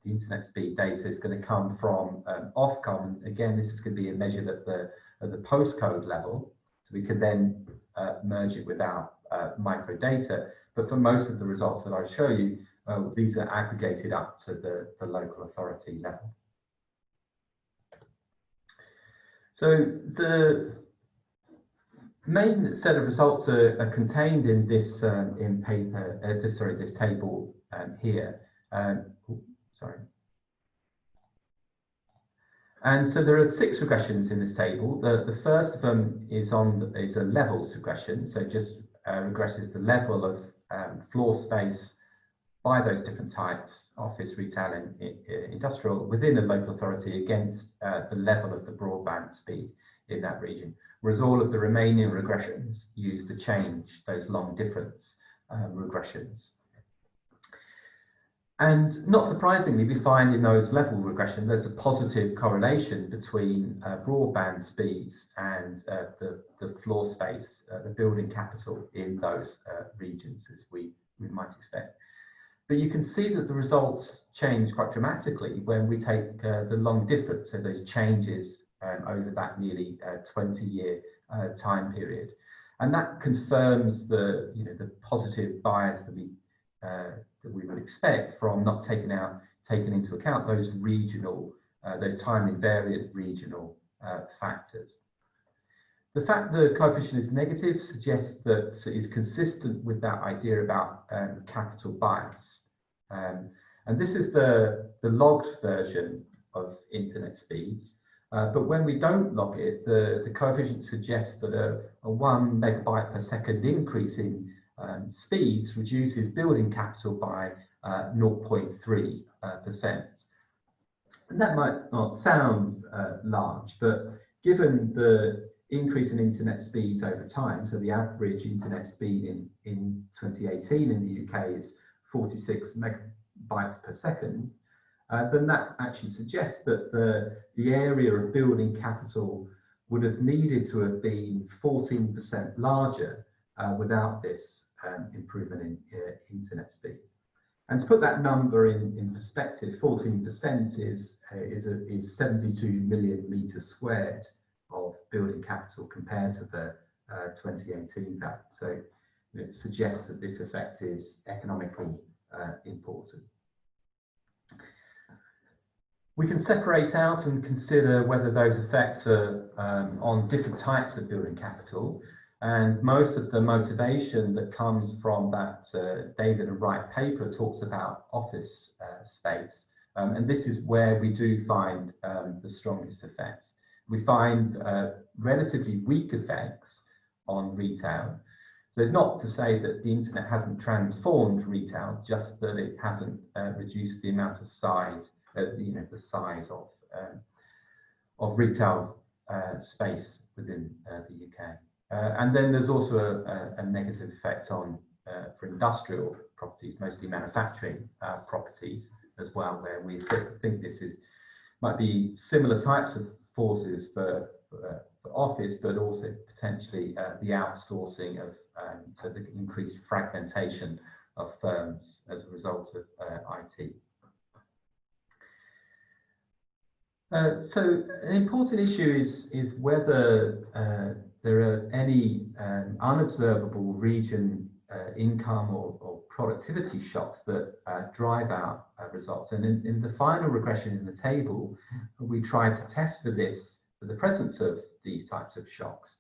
[SPEAKER 1] the internet speed data, is going to come from Ofcom. Again, this is going to be a measure at the postcode level, so we can then merge it with our microdata. But for most of the results that I show you, these are aggregated up to the local authority level. So the main set of results are contained in this this table here. Sorry. And so there are 6 regressions in this table. The first of them is a levels regression, so just regresses the level of floor space by those different types, office, retail, and industrial, within a local authority against the level of the broadband speed in that region. whereas all of the remaining regressions use the change, those long difference regressions. And not surprisingly, we find in those level regression, there's a positive correlation between broadband speeds and the floor space, the building capital in those regions, as we might expect. But you can see that the results change quite dramatically when we take the long difference, so those changes over that nearly 20-year time period. And that confirms the positive bias that we would expect from not taking into account those regional, those time invariant regional factors. The fact the coefficient is negative suggests that it is consistent with that idea about capital bias. And this is the logged version of internet speeds. But when we don't log it, the coefficient suggests that a 1 megabyte per second increase in speeds reduces building capital by 0.3%. And that might not sound large, but given the increase in internet speeds over time, so the average internet speed in 2018 in the UK is 46 megabytes per second, then that actually suggests that the area of building capital would have needed to have been 14% larger without this improvement in internet speed. And to put that number in perspective, 14% is 72 million meters squared of building capital compared to the 2018 value. So it suggests that this effect is economically important. We can separate out and consider whether those effects are on different types of building capital. And most of the motivation that comes from that David and Wright paper talks about office space. And this is where we do find the strongest effects. We find relatively weak effects on retail. So it's not to say that the internet hasn't transformed retail, just that it hasn't reduced the amount of size, the size of retail space within the UK. And then there's also a negative effect on for industrial properties, mostly manufacturing properties as well, where we think this might be similar types of forces for office, but also potentially the outsourcing of so the increased fragmentation of firms as a result of IT. So an important issue is whether there are any unobservable region income or productivity shocks that drive our results. And in the final regression in the table, we tried to test for the presence of these types of shocks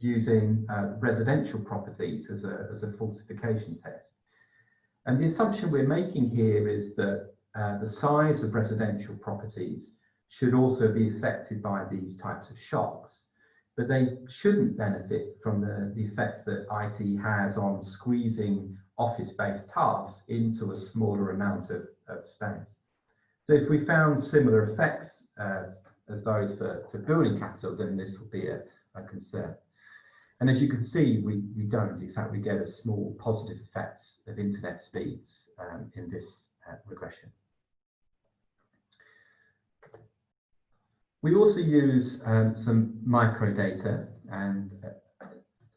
[SPEAKER 1] using residential properties as a falsification test. And the assumption we're making here is that the size of residential properties should also be affected by these types of shocks, but they shouldn't benefit from the effects that IT has on squeezing office-based tasks into a smaller amount of space. So if we found similar effects as those for building capital, then this would be a concern. And as you can see, we don't. In fact, we get a small positive effect of internet speeds in this regression. We also use some microdata, and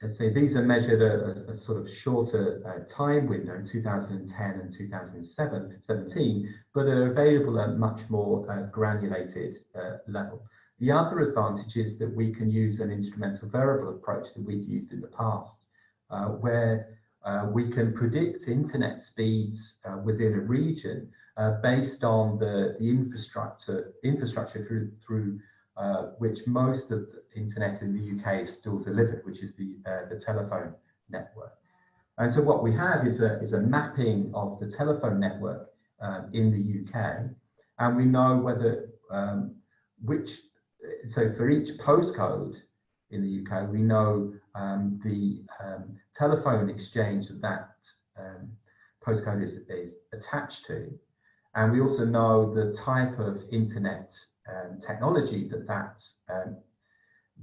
[SPEAKER 1] let's say these are measured a sort of shorter time window, 2010 and 2017, but are available at a much more granulated level. The other advantage is that we can use an instrumental variable approach that we've used in the past, where we can predict internet speeds within a region based on the infrastructure through which most of the internet in the UK is still delivered, which is the telephone network. And so what we have is a mapping of the telephone network in the UK, and we know whether so for each postcode in the UK, we know the telephone exchange that postcode is attached to. And we also know the type of internet technology that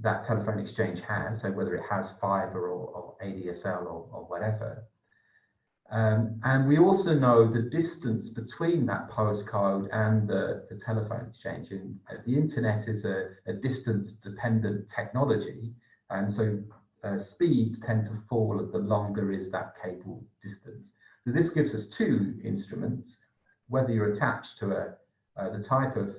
[SPEAKER 1] that telephone exchange has, so whether it has fiber or ADSL or whatever. And we also know the distance between that postcode and the telephone exchange. And the internet is a distance-dependent technology, and so speeds tend to fall the longer is that cable distance. So this gives us two instruments. Whether you're attached to the type of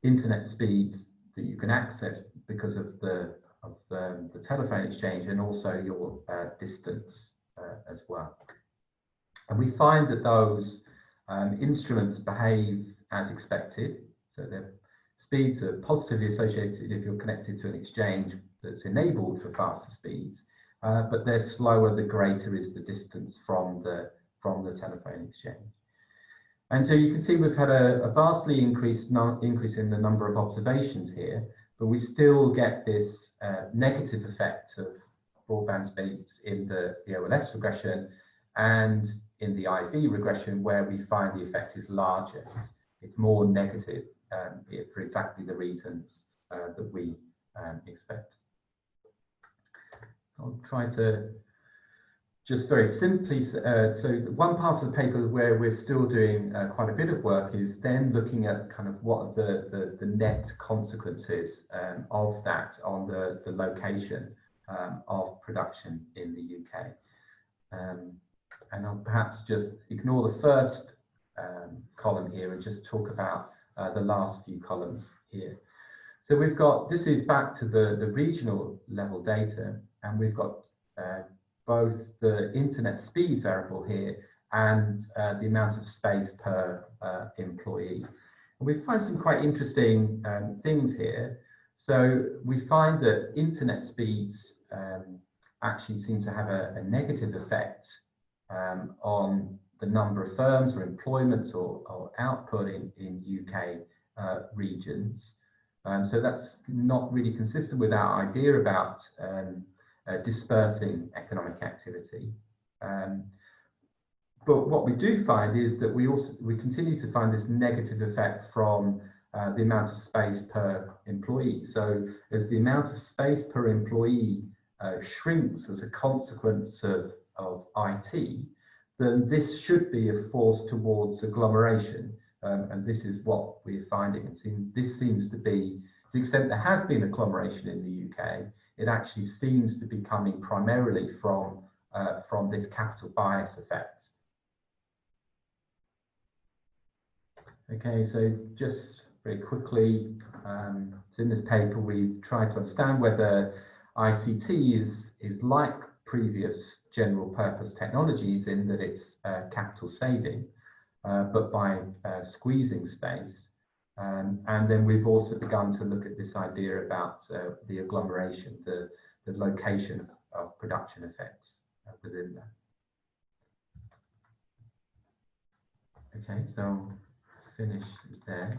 [SPEAKER 1] internet speeds that you can access because of the telephone exchange, and also your distance as well. And we find that those instruments behave as expected. So their speeds are positively associated if you're connected to an exchange that's enabled for faster speeds, but they're slower the greater is the distance from the telephone exchange. And so you can see we've had a vastly increase in the number of observations here, but we still get this negative effect of broadband speeds in the OLS regression and in the IV regression, where we find the effect is larger. It's more negative for exactly the reasons that we expect. I'll try to just very simply, so one part of the paper where we're still doing quite a bit of work is then looking at kind of what are the net consequences of that on the location of production in the UK. And I'll perhaps just ignore the first column here and just talk about the last few columns here. So we've got, this is back to the regional level data, and we've got both the internet speed variable here and the amount of space per employee. And we find some quite interesting things here. So we find that internet speeds actually seem to have a negative effect on the number of firms or employment or output in UK regions. So that's not really consistent with our idea about dispersing economic activity. But what we do find is that we continue to find this negative effect from the amount of space per employee. So as the amount of space per employee shrinks as a consequence of IT, then this should be a force towards agglomeration. And this is what we're finding. This seems to be, to the extent there has been agglomeration in the UK, it actually seems to be coming primarily from this capital bias effect. Okay, so just very quickly, so in this paper we try to understand whether ICT is like previous general purpose technologies in that it's capital saving, but by squeezing space. And then we've also begun to look at this idea about the agglomeration, the location of production effects within that. Okay, so I'll finish there.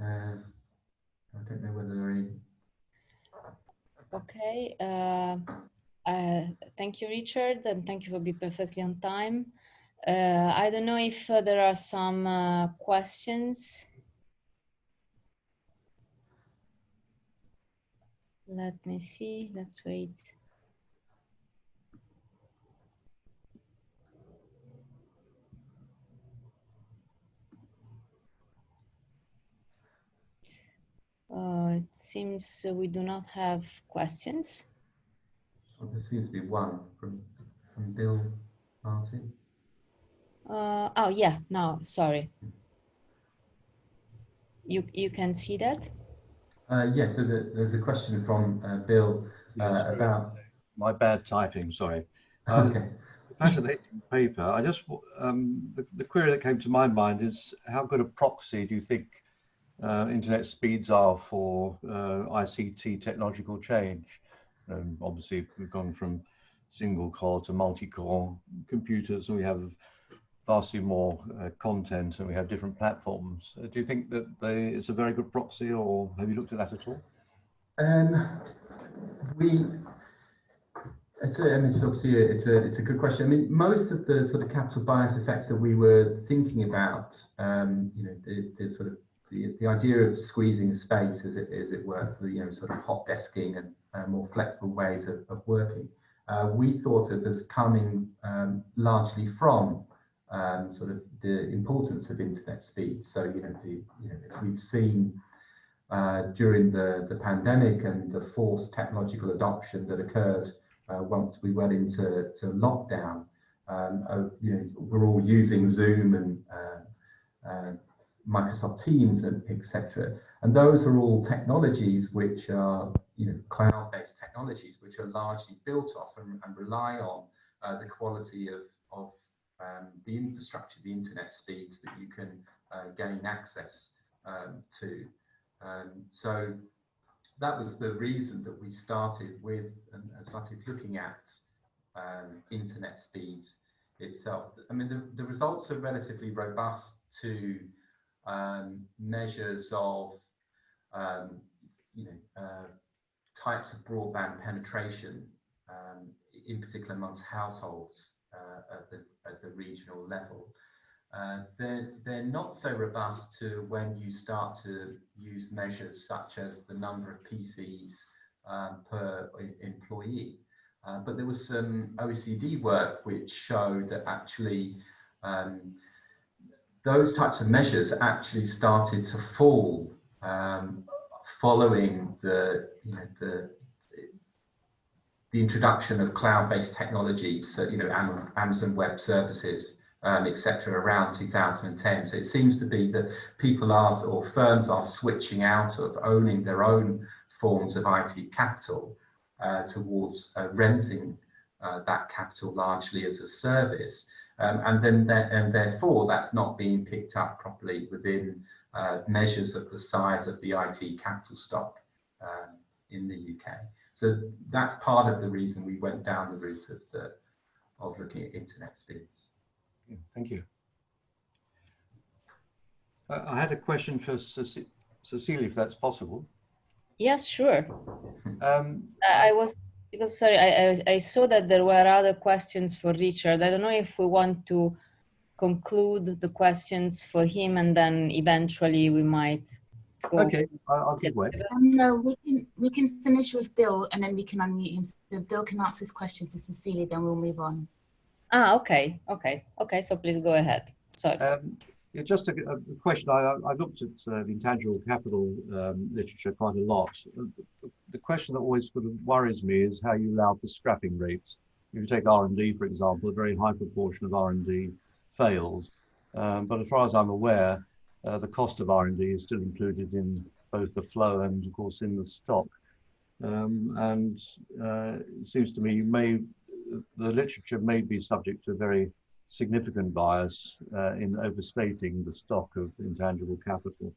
[SPEAKER 1] I don't know whether there are any.
[SPEAKER 2] Okay, thank you, Richard, and thank you for being perfectly on time. I don't know if there are some questions. Let me see, let's wait. It seems we do not have questions.
[SPEAKER 1] Well, there seems to be one from Bill Martin.
[SPEAKER 2] Oh yeah, no, sorry. You can see that?
[SPEAKER 1] Yes, so there's a question from Bill about...
[SPEAKER 5] My bad typing, sorry.
[SPEAKER 1] Okay.
[SPEAKER 5] Fascinating paper. I just, the query that came to my mind is how good a proxy do you think internet speeds are for ICT technological change? Obviously, we've gone from single core to multi-core computers, and we have vastly more content, and we have different platforms. Do you think that it's a very good proxy, or have you looked at that at all?
[SPEAKER 1] It's obviously it's a good question. I mean, most of the sort of capital bias effects that we were thinking about, you know, the sort of the idea of squeezing space, as it were, for the sort of hot desking and more flexible ways of working, we thought of as coming largely from sort of the importance of internet speed. So as we've seen during the pandemic and the forced technological adoption that occurred once we went into lockdown, we're all using Zoom and Microsoft Teams and etc. And those are all technologies which are cloud-based technologies which are largely built off and rely on the quality of the infrastructure, the internet speeds that you can gain access to. So that was the reason that we started with and started looking at internet speeds itself. I mean, the results are relatively robust to measures of types of broadband penetration, in particular amongst households at the regional level. They're not so robust to when you start to use measures such as the number of PCs per employee. But there was some OECD work which showed that actually those types of measures actually started to fall following the introduction of cloud-based technologies, so Amazon Web Services, etc., around 2010. So it seems to be that people are, or firms are, switching out of owning their own forms of IT capital towards renting that capital largely as a service, and therefore that's not being picked up properly within measures of the size of the IT capital stock in the UK. So that's part of the reason we went down the route of looking at internet speeds.
[SPEAKER 5] Thank you. I had a question for Cecilia, if that's possible.
[SPEAKER 2] Yes, sure. I saw that there were other questions for Richard. I don't know if we want to conclude the questions for him and then eventually we might go.
[SPEAKER 5] Okay, I'll give way.
[SPEAKER 3] No, we can finish with Bill and then we can unmute him. So Bill can answer his question to Cecilia, then we'll move on.
[SPEAKER 2] Ah, okay. So please go ahead. Sorry.
[SPEAKER 5] Yeah, just a question. I looked at the intangible capital literature quite a lot. The question that always sort of worries me is how you allow for scrapping rates. If you take R&D, for example, a very high proportion of R&D fails. But as far as I'm aware, the cost of R&D is still included in both the flow and, of course, in the stock. And it seems to me the literature may be subject to a very significant bias in overstating the stock of intangible capital.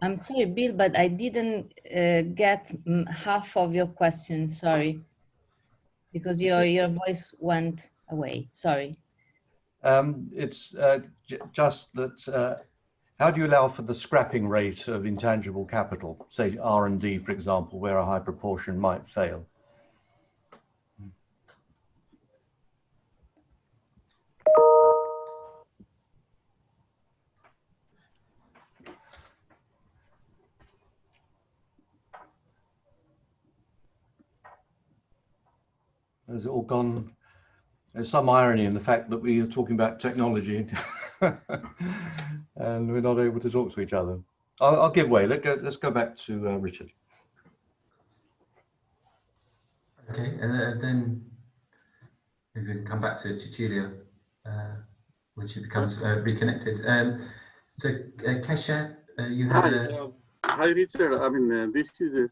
[SPEAKER 2] I'm sorry, Bill, but I didn't get half of your question. Sorry, because your voice went away. Sorry.
[SPEAKER 5] It's just that how do you allow for the scrapping rate of intangible capital, say R&D, for example, where a high proportion might fail? Has it all gone? There's some irony in the fact that we are talking about technology and we're not able to talk to each other. I'll give way. Let's go back to Richard.
[SPEAKER 1] Okay, and then we can come back to Cecilia when she becomes reconnected. So Kesha, you have
[SPEAKER 6] Hi, Richard. I mean, this is a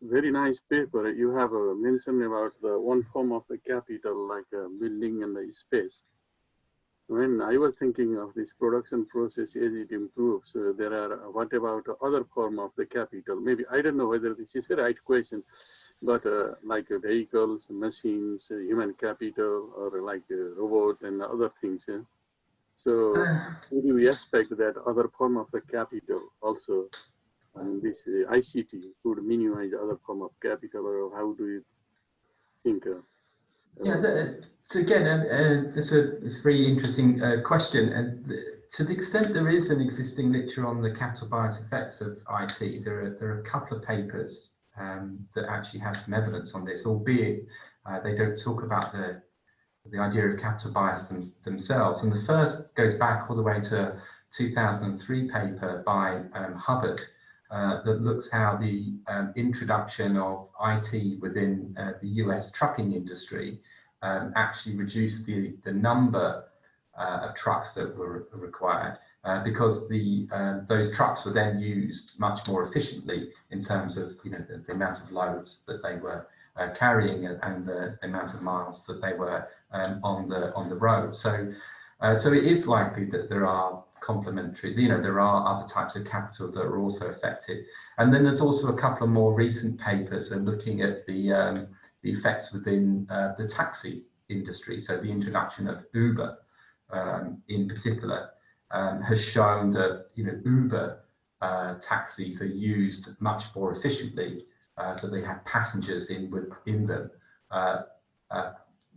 [SPEAKER 6] very nice paper. You have mentioned about the one form of the capital, like a building and the space. When I was thinking of this production process as it improves, there are, what about other form of the capital? Maybe, I don't know whether this is the right question, but like vehicles, machines, human capital, or like a robot and other things. So do we expect that other form of the capital also, and this ICT could minimize other form of capital, or how do you think?
[SPEAKER 1] So again, it's a very interesting question, and to the extent there is an existing literature on the capital bias effects of IT, there are a couple of papers that actually have some evidence on this, albeit they don't talk about the idea of capital bias themselves. And the first goes back all the way to a 2003 paper by Hubbard that looks how the introduction of IT within the US trucking industry actually reduced the number of trucks that were required because those trucks were then used much more efficiently in terms of the amount of loads that they were carrying and the amount of miles that they were on the road. So it is likely that there are complementary, there are other types of capital that are also affected. And then there's also a couple of more recent papers looking at the effects within the taxi industry. So the introduction of Uber in particular has shown that Uber taxis are used much more efficiently, so they have passengers in them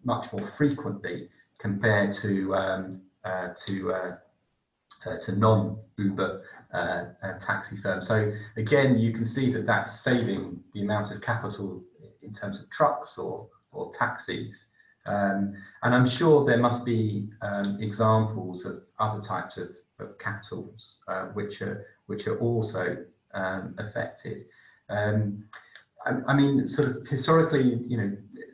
[SPEAKER 1] much more frequently compared to non-Uber taxi firms. So again, you can see that that's saving the amount of capital in terms of trucks or taxis. And I'm sure there must be examples of other types of capitals which are also affected. I mean, sort of historically,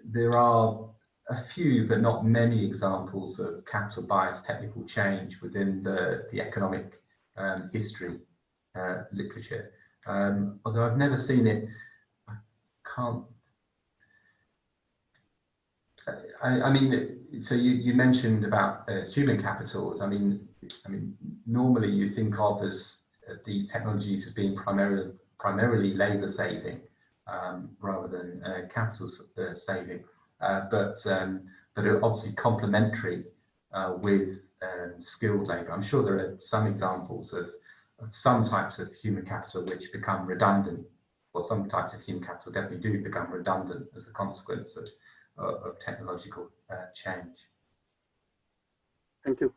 [SPEAKER 1] there are a few, but not many examples of capital bias technical change within the economic history literature. Although I've never seen it, I can't. I mean, so you mentioned about human capitals. I mean, normally you think of as these technologies as being primarily labour saving rather than capital saving, but are obviously complementary with skilled labour. I'm sure there are some examples of some types of human capital which become redundant, or some types of human capital definitely do become redundant as a consequence of technological change.
[SPEAKER 6] Thank you.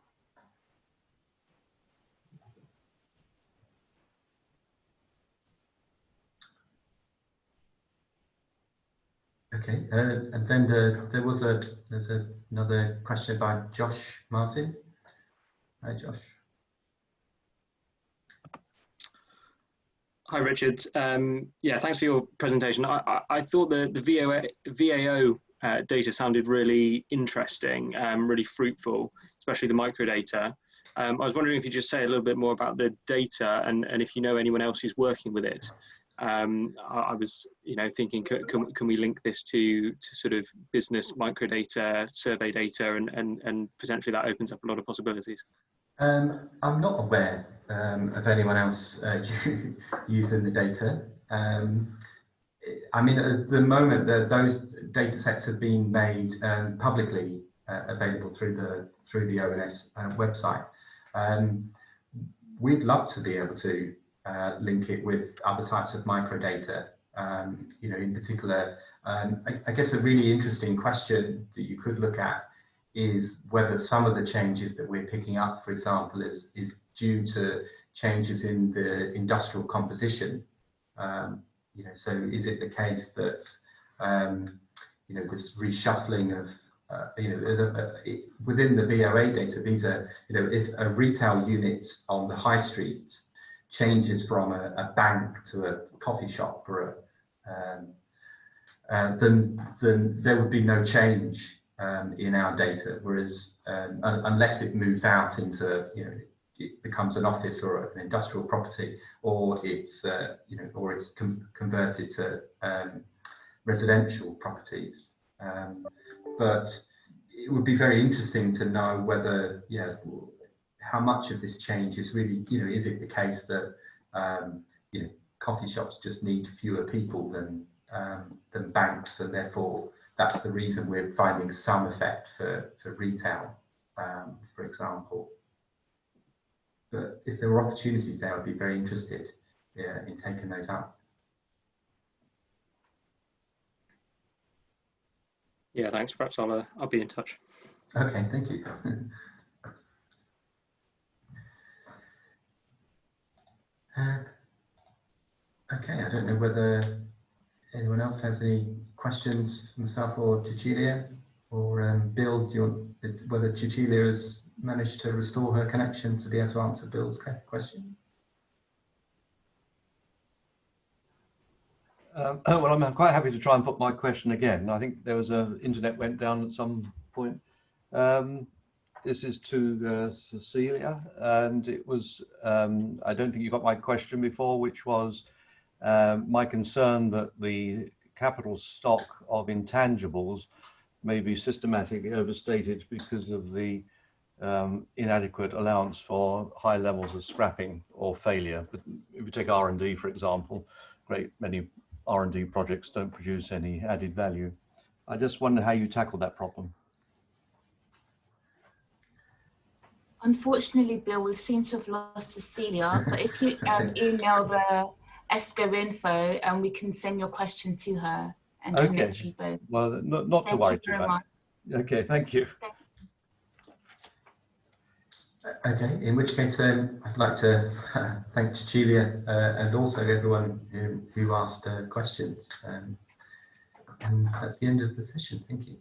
[SPEAKER 1] Okay, and then there's another question by Josh Martin. Hi, Josh.
[SPEAKER 7] Hi, Richard. Yeah, thanks for your presentation. I thought the VAO data sounded really interesting, really fruitful, especially the microdata. I was wondering if you just say a little bit more about the data and if you know anyone else who's working with it. I was, thinking, can we link this to sort of business microdata, survey data, and potentially that opens up a lot of possibilities?
[SPEAKER 1] I'm not aware of anyone else using the data. I mean, at the moment, those data sets have been made publicly available through the ONS website. We'd love to be able to link it with other types of microdata. In particular, I guess a really interesting question that you could look at is whether some of the changes that we're picking up, for example, is due to changes in the industrial composition. So is it the case that this reshuffling of within the VOA data, these are if a retail unit on the high street changes from a bank to a coffee shop or then there would be no change in our data, whereas unless it moves out into it becomes an office or an industrial property, or it's converted to residential properties. But it would be very interesting to know whether how much of this change is really is it the case that coffee shops just need fewer people than banks, and therefore that's the reason we're finding some effect for retail, for example. But if there were opportunities there, I'd be very interested in taking those up.
[SPEAKER 7] Yeah, thanks. Perhaps I'll be in touch.
[SPEAKER 1] Okay, thank you. Okay, I don't know whether anyone else has any questions for myself or Cecilia, or Bill, whether Cecilia has managed to restore her connection to be able to answer Bill's question?
[SPEAKER 5] Well, I'm quite happy to try and put my question again. I think there was internet went down at some point. This is to Cecilia, and it was, I don't think you got my question before, which was my concern that the capital stock of intangibles may be systematically overstated because of the inadequate allowance for high levels of scrapping or failure. But if you take R&D, for example, great many R&D projects don't produce any added value. I just wonder how you tackle that problem.
[SPEAKER 3] Unfortunately, Bill, we seem to have lost Cecilia, but if you email the ESCoE info, and we can send your question to her and connect you both.
[SPEAKER 5] Well, not to worry too much. Okay, thank you.
[SPEAKER 1] Okay, in which case I'd like to thank Cecilia and also everyone who asked questions. And that's the end of the session. Thank you.